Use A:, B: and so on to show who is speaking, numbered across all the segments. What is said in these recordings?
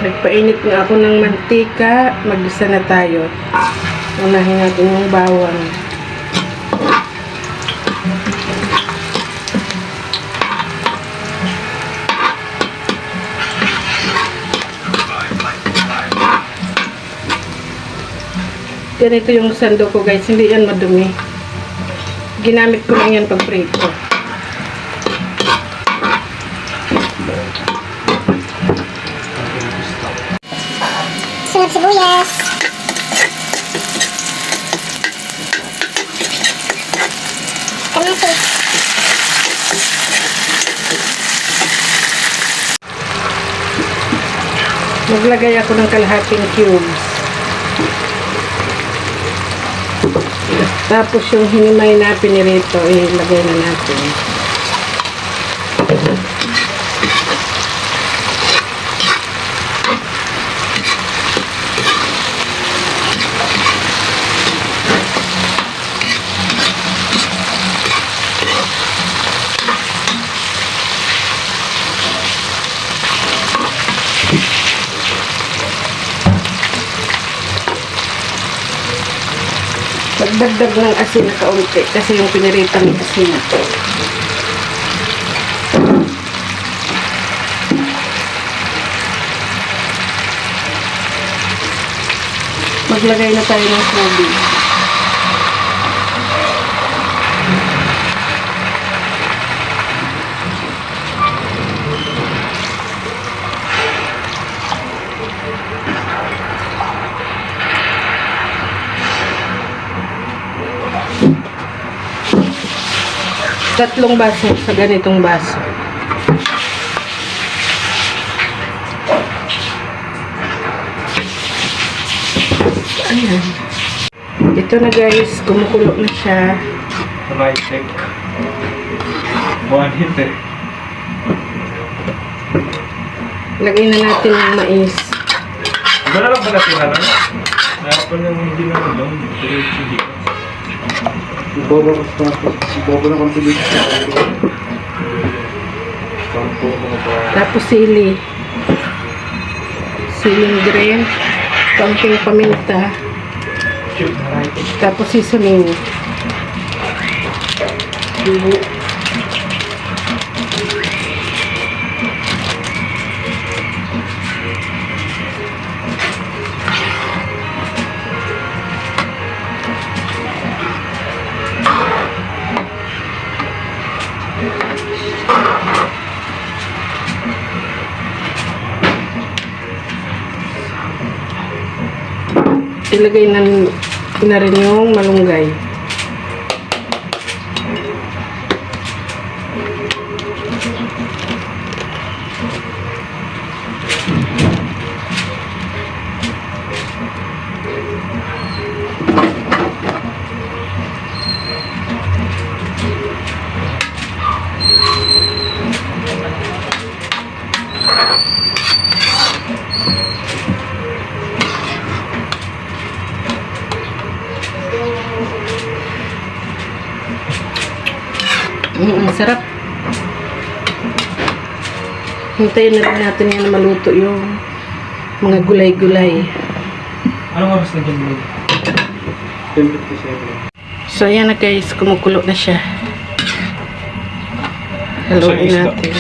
A: Nagpainit na ako ng mantika. Mag-isa na tayo. Unahin natin yung bawang. Ganito yung sando ko guys, hindi yan madumi. Ginamit ko lang yan pag prito.
B: Sunod sibuyas. Kamatis.
A: Maglagay ako ng kalahating cubes. Tapos yung hinimay na pinirito, ilagay na natin. Magdagdag ng asin na kaunti kasi yung piniritang asin. Maglagay na tayo ng tubig. Tatlong baso sa ganitong baso. Ayan. Ito na guys, kumukulo na siya.
C: Right check. One hit eh.
A: Lagay na natin yung mais.
C: Iba na lang ba natin ano? Nakapan yung hindi naman lang. Hindi.
D: Ibobo na konti.
A: Tapos sili. Siling green. Kaunting paminta. Tapos seasoning. Ilagay na rin yung malunggay. Ang sarap. Hintayin na rin natin yan na maluto yung mga gulay-gulay.
C: Anong oras na dyan mo?
D: 10:57.
A: So ayan na guys, kumukulo na siya. Haluin natin.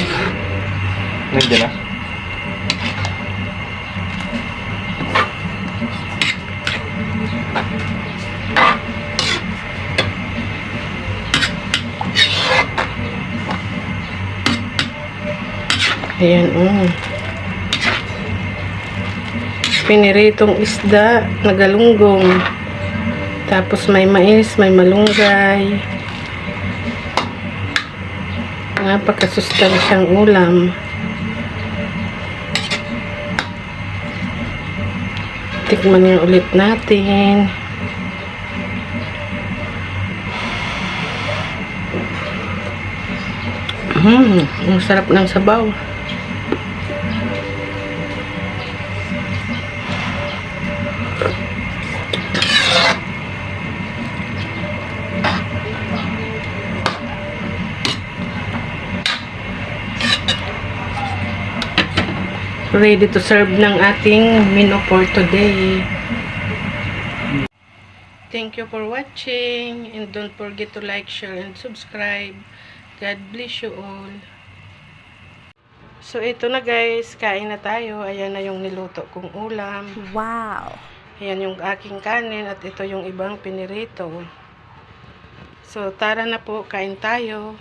C: Nandiyan na?
A: Ayan, piniritong isda na galunggong. Tapos may mais, may malunggay. Napakasustansyang ulam. Tikman nga ulit natin. Ang sarap ng sabaw. ready to serve ng ating menu for today. Thank you for watching and don't forget to like, share, and subscribe. God bless you all. So ito na guys, kain na tayo. Ayan na yung niluto kong ulam.
B: Wow.
A: Ayan yung aking kanin at ito yung ibang pinirito. So tara na po, kain tayo.